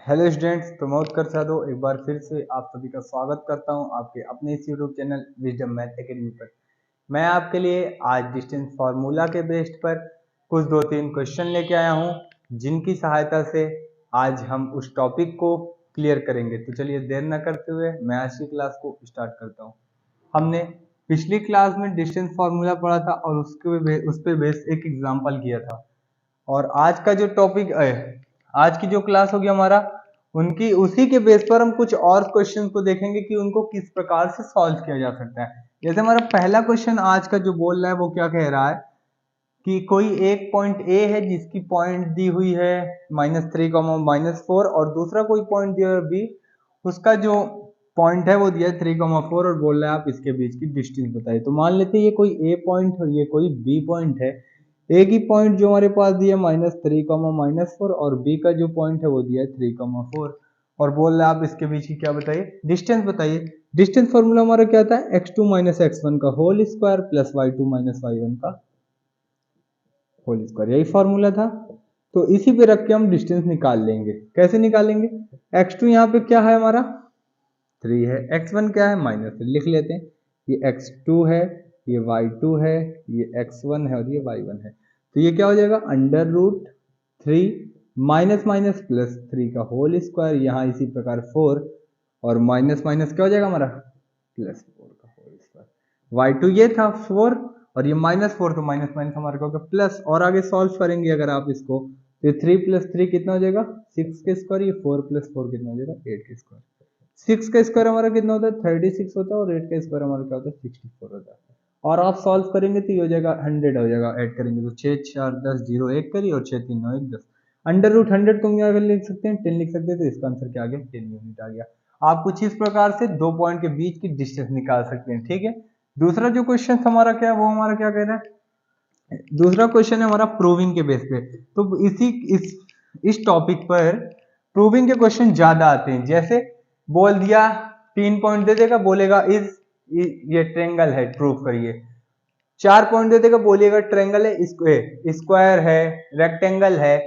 Hello students, तो मैं उत्कर्ष यादव एक बार फिर से आप सभी का स्वागत करता हूं आपके अपने इस YouTube channel wisdom math academy पर। मैं आपके लिए आज डिस्टेंस फार्मूला के बेस्ड पर कुछ दो तीन क्वेश्चन लेके आया हूं, जिनकी सहायता से आज हम उस टॉपिक को क्लियर करेंगे। तो चलिए देर न करते हुए मैं आज की क्लास को स्टार्ट करता हूँ। हमने पिछली क्लास में डिस्टेंस फार्मूला पढ़ा था और उस पर बेस्ड एक एग्जाम्पल किया था। और आज का जो टॉपिक है, आज की जो क्लास होगी हमारा, उनकी उसी के बेस पर हम कुछ और क्वेश्चन को देखेंगे कि उनको किस प्रकार से सॉल्व किया जा सकता है। जैसे हमारा पहला क्वेश्चन आज का जो बोल रहा है वो क्या कह रहा है कि कोई एक पॉइंट ए है जिसकी पॉइंट दी हुई है -3, -4 और दूसरा कोई पॉइंट दिया है बी, उसका जो पॉइंट है वो दिया है 3, 4 और बोल रहा है आप इसके बीच की डिस्टेंस बताइए। तो मान लेते हैं ये कोई ए पॉइंट और ये कोई बी पॉइंट है। ए की पॉइंट जो हमारे पास दिया है -3, -4 और बी का जो पॉइंट है वो दिया है 3, 4 और बोल रहा है आप इसके बीच की क्या बताइए, डिस्टेंस बताइए। डिस्टेंस फॉर्मूला हमारा क्या था, x2 - x1 का whole square plus y2 - y1 का होल स्क्वायर, यही फॉर्मूला था। तो इसी पे रख के हम डिस्टेंस निकाल लेंगे। कैसे निकालेंगे, x2 यहाँ पे क्या है हमारा 3 है, x1 क्या है -3, लिख लेते हैं। ये x2 है, ये y2 है, ये x1 है और ये y1 है। तो ये क्या हो जाएगा √3 माइनस माइनस प्लस 3 का होल स्क्वायर, यहाँ इसी प्रकार 4 और माइनस माइनस क्या हो जाएगा हमारा +4 का होल स्क्वायर। y2 ये था 4 और ये -4, तो माइनस माइनस हमारे को प्लस। और आगे सॉल्व करेंगे अगर आप इसको, तो 3 + 3 कितना हो जाएगा 6 के स्क्वायर, ये 4 + 4 कितना हो जाएगा 8 के स्क्वायर। 6 का स्क्वायर हमारा कितना होता है 36 होता है और 8 का स्क्वायर हमारा क्या होता है 64 होता है। और आप सॉल्व करेंगे तो ये हो जाएगा 100 हो जाएगा। ऐड करेंगे तो 6 4 10 0 1 करिए और 6 3 9 1 10। √100 को हम क्या लिख सकते हैं 10 लिख सकते हैं, तो इसका आंसर क्या आ गया 10 यूनिट आ गया। आप कुछ इस प्रकार से दो पॉइंट के बीच की डिस्टेंस निकाल सकते हैं, ठीक है। दूसरा जो क्वेश्चन हमारा क्या है, वो हमारा क्या कह रहा है, दूसरा क्वेश्चन है हमारा प्रूविंग के बेस पे। तो इस टॉपिक पर प्रूविंग के क्वेश्चन ज्यादा आते हैं। जैसे बोल दिया 3 पॉइंट दे देगा, बोलेगा ये ट्रेंगल है, प्रूव करिए। 4 पॉइंट दे देगा, बोलिएगा ट्रेंगल है, स्क्वायर है, रेक्टेंगल है।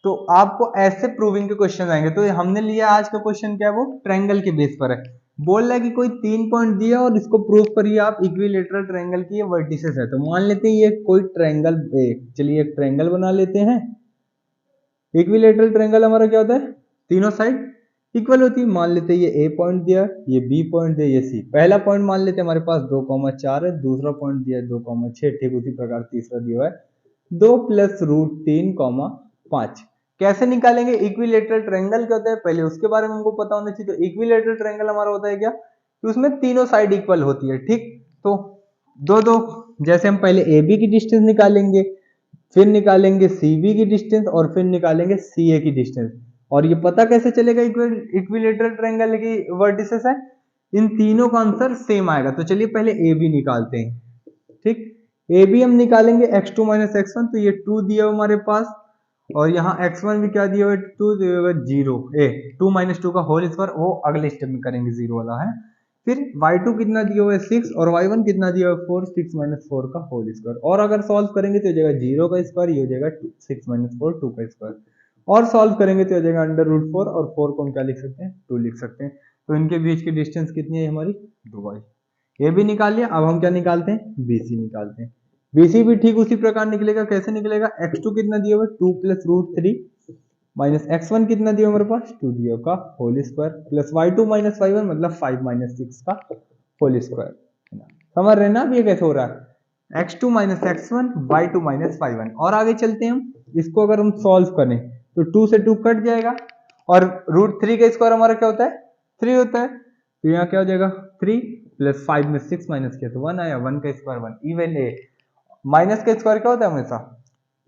तो आपको ऐसे प्रूविंग के क्वेश्चन आएंगे। तो हमने लिया आज का क्वेश्चन क्या है, वो ट्रायंगल के बेस पर है। बोल रहा है कि कोई 3 पॉइंट दिया और इसको प्रूव करिए आप इक्विलेटरल ट्रायंगल की ये वर्टिसेस है। तो मान लेते हैं ये कोई ट्रायंगल, चलिए एक ट्रायंगल बना लेते हैं। इक्विलेटरल ट्रायंगल हमारा क्या होता है, तीनों साइड इक्वल होती है। मान लेते हैं ये ए पॉइंट दिया, ये बी पॉइंट दिया, ये सी। पहला पॉइंट मान लेते हैं हमारे पास 2,4 है, दूसरा पॉइंट दिया है 2,6, ठीक उसी प्रकार तीसरा दिया है 2 + √3,5। कैसे निकालेंगे इक्विलेटरल ट्रायंगल क्या होता है, पहले उसके बारे में हमको पता होना चाहिए। तो इक्विलेटरल ट्रायंगल हमारा होता है क्या कि उसमें तीनों साइड इक्वल होती है, ठीक। तो दो दो, जैसे हम पहले ए बी की डिस्टेंस निकालेंगे, फिर निकालेंगे सी बी की डिस्टेंस और फिर निकालेंगे सी ए की डिस्टेंस। और ये पता कैसे चलेगा इक्विलेटरल ट्रायंगल की वर्टिसेस है, इन तीनों का आंसर सेम आएगा। तो चलिए पहले ए बी निकालते हैं, ठीक। ए बी हम निकालेंगे x2 - x1, तो ये 2 दिया हुआ हमारे पास और यहाँ x1 भी क्या दिया हुआ है 2 दिया हुआ 0, 2 - 2 का होल स्क्वायर, वो अगले स्टेप में करेंगे 0 वाला है। फिर y2 कितना दिया हुआ है 6 और y1 कितना दिया हुआ है 4, 6 - 4 का होल स्क्वायर। और अगर सॉल्व करेंगे तो हो जाएगा 0 का स्क्वायर, ये हो जाएगा 6 - 4 2 का स्क्वायर। और सॉल्व करेंगे तो हो जाएगा √4 और 4 को हम क्या लिख सकते हैं 2 लिख सकते हैं। तो इनके बीच की डिस्टेंस कितनी है हमारी 2y। ये भी निकाल लिया। अब हम क्या निकालते हैं BC निकालते हैं। BC भी ठीक उसी प्रकार निकलेगा। कैसे निकलेगा, x2 कितना दिया हुआ है 2 + √3 माइनस x1 कितना दिया हमारे पास 2 दिया का whole square plus y2 - y1 मतलब 5 - 6 का होल स्क्वायर। समझ रहे हैं ना अब ये कैसे हो रहा है, x2 - x1 y2 - y1। और आगे चलते हैं हम, इसको अगर हम सॉल्व करें तो 2 से 2 कट जाएगा और √3 का स्क्वायर हमारा क्या होता है 3 होता है। तो यहाँ क्या हो जाएगा 3 + 5 में 6 माइनस किया तो 1 आया, 1 का स्क्वायर 1। इवन है, माइनस का स्क्वायर क्या होता है हमेशा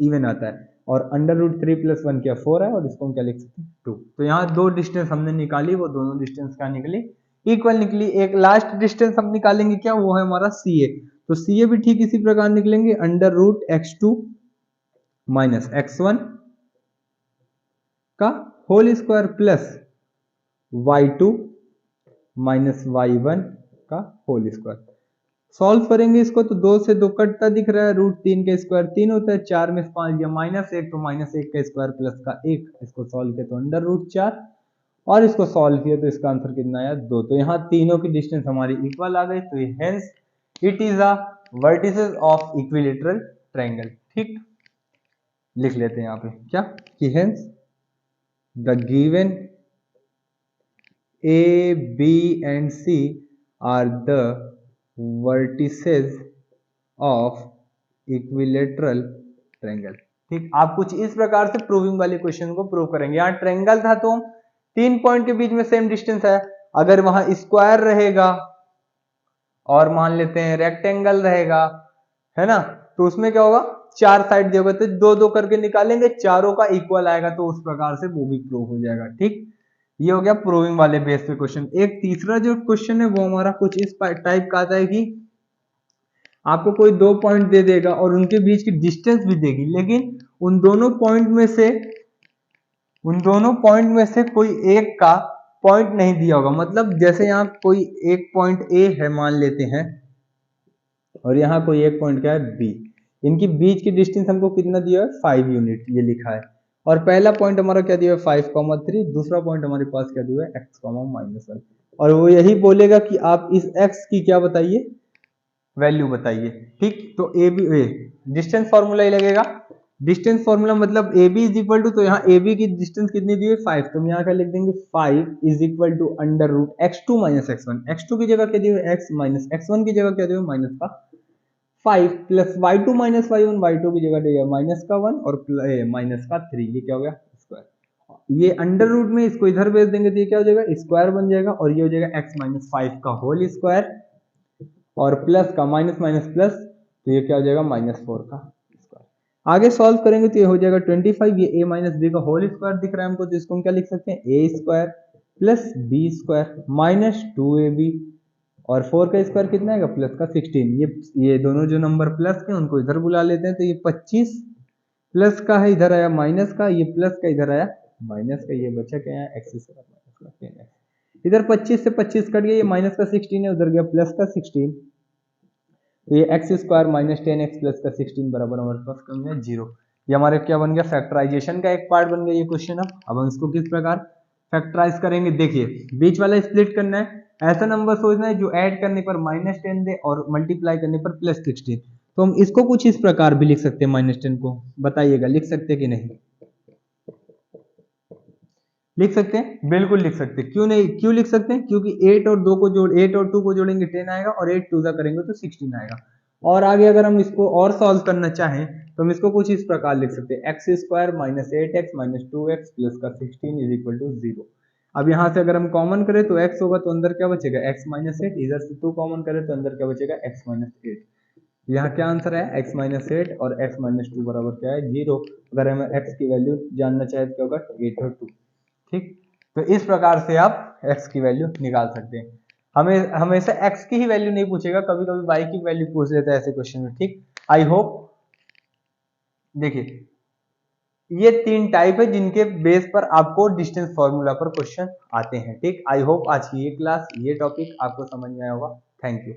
इवन आता है। और √3 + 1 क्या 4 है और इसको हम क्या लिख सकते हैं 2। तो यहाँ दो डिस्टेंस हमने निकाली, वो दोनों डिस्टेंस क्या निकली इक्वल निकली। एक लास्ट डिस्टेंस हम निकालेंगे क्या, वो है हमारा CA। तो CA भी ठीक इसी प्रकार निकलेंगे √x2 - x1 का whole square plus y2 - y1 का होल स्क्वायर। सॉल्व करेंगे इसको तो 2 से 2 कटता दिख रहा है, √3 का स्क्वायर 3 होता है, 4 में 5 दिया -1 तो -1 का स्क्वायर प्लस का 1। इसको सॉल्व किया तो √4 और इसको सॉल्व किया तो इसका आंसर कितना आया 2। तो यहाँ तीनों की डिस्टेंस हमारी इक्वल आ गई, तो hence it is a vertices of equilateral triangle. ठीक, लिख लेते हैं यहाँ पे क्या कि hence the given A, B and C are the vertices of equilateral triangle। ठीक, आप कुछ इस प्रकार से प्रूविंग वाले क्वेश्चन को प्रूव करेंगे। यहाँ ट्रायंगल था तो 3 पॉइंट के बीच में सेम डिस्टेंस है, अगर वहां स्क्वायर रहेगा और मान लेते हैं रेक्टेंगल रहेगा, है ना, तो उसमें क्या होगा, 4 साइड दिए होगा तो 2-2 करके निकालेंगे, चारों का इक्वल आएगा, तो उस प्रकार से वो भी प्रूव हो जाएगा। ठीक, ये हो गया प्रूविंग वाले बेस पे क्वेश्चन। एक तीसरा जो क्वेश्चन है वो हमारा कुछ इस टाइप का आता है कि आपको कोई 2 पॉइंट दे देगा और उनके बीच की डिस्टेंस भी देगी, लेकिन उन दोनों पॉइंट में से कोई एक का पॉइंट नहीं दिया होगा। मतलब जैसे यहाँ कोई एक पॉइंट ए है मान लेते हैं, और यहाँ कोई एक पॉइंट क्या है बी, इनकी बीच की डिस्टेंस हमको कितना दिया है 5 यूनिट, ये लिखा है। और पहला पॉइंट हमारा क्या दिया है 5,3, दूसरा पॉइंट हमारे पास क्या दिया है x,-1, और वो यही बोलेगा कि आप इस x की क्या बताइए, वैल्यू बताइए। ठीक, तो ए बी डिस्टेंस फॉर्मूला ही लगेगा। डिस्टेंस फॉर्मूला मतलब A B is equal to, तो यहाँ ए बी की डिस्टेंस कितनी दी है 5, तो हम यहाँ क्या लिख देंगे 5 is equal to under root x2 minus x1। x2 की जगह क्या दी है x, माइनस x1 की जगह क्या दी है माइनस का 5, plus y2 minus y1, y2 की जगह देगा माइनस का 1 और माइनस का 3, ये क्या हो गया स्क्वायर। ये अंडर रूट में इसको इधर भेज देंगे तो ये क्या हो जाएगा स्क्वायर बन जाएगा, और ये हो जाएगा x माइनस 5 का होल स्क्वायर, और प्लस का माइनस माइनस प्लस, तो ये क्या हो जाएगा -4 का स्क्वायर। आगे सॉल्व करेंगे तो ये हो जाएगा 25, ये a माइनस बी का होल स्क्वायर दिख रहा है हमको, तो इसको हम क्या लिख सकते हैं a square plus B square minus 2ab, और 4 का स्क्वायर कितना आएगा प्लस का 16। ये दोनों जो नंबर प्लस के उनको इधर बुला लेते हैं, तो ये 25 प्लस का है, इधर आया माइनस का, ये प्लस का इधर आया माइनस का, ये बचा क्या है x स्क्वायर माइनस का 10x। इधर 25 से 25 कट गया, ये माइनस का 16 है, उधर गया प्लस का 16, तो ये x square minus 10x plus का 16 बराबर हमारे पास कम है 0। ये हमारे क्या बन गया फैक्टराइजेशन का एक पार्ट बन गया ये क्वेश्चन। अब हम इसको किस प्रकार फैक्टराइज करेंगे, देखिए बीच वाला स्प्लिट करना है, ऐसा नंबर सोचना है जो ऐड करने पर -10 दे और मल्टीप्लाई करने पर +16। तो हम इसको कुछ इस प्रकार भी लिख सकते हैं, -10 को, बताइएगा लिख सकते हैं कि नहीं, लिख सकते हैं, बिल्कुल लिख सकते हैं। क्यों नहीं, क्यों लिख सकते हैं, क्योंकि 8 और 2 को जोड़ेंगे 10 आएगा, और 8 2 करेंगे तो 16 आएगा। और आगे अगर हम इसको और सॉल्व करना चाहें तो हम इसको कुछ इस प्रकार लिख सकते हैं x square minus 8x minus 2x plus का 16 इज इक्वल टू 0। अब यहाँ से अगर हम कॉमन करें तो x होगा, तो अंदर क्या बचेगा x माइनस 8, इधर से 2 कॉमन करें तो अंदर क्या बचेगा x माइनस 8। यहाँ क्या आंसर है x माइनस 8 और x माइनस 2 बराबर क्या है 0। अगर हमें x की वैल्यू जानना चाहे तो क्या होगा 8 और 2। ठीक, तो इस प्रकार से आप x की वैल्यू निकाल सकते हैं। हमें हमेशा x की ही वैल्यू नहीं पूछेगा, कभी कभी y की वैल्यू पूछ लेता है ऐसे क्वेश्चन में। ठीक, आई होप, देखिए ये 3 टाइप है जिनके बेस पर आपको डिस्टेंस फॉर्मूला पर क्वेश्चन आते हैं। ठीक, आई होप आज की ये क्लास, ये टॉपिक आपको समझ में आया होगा। Thank you.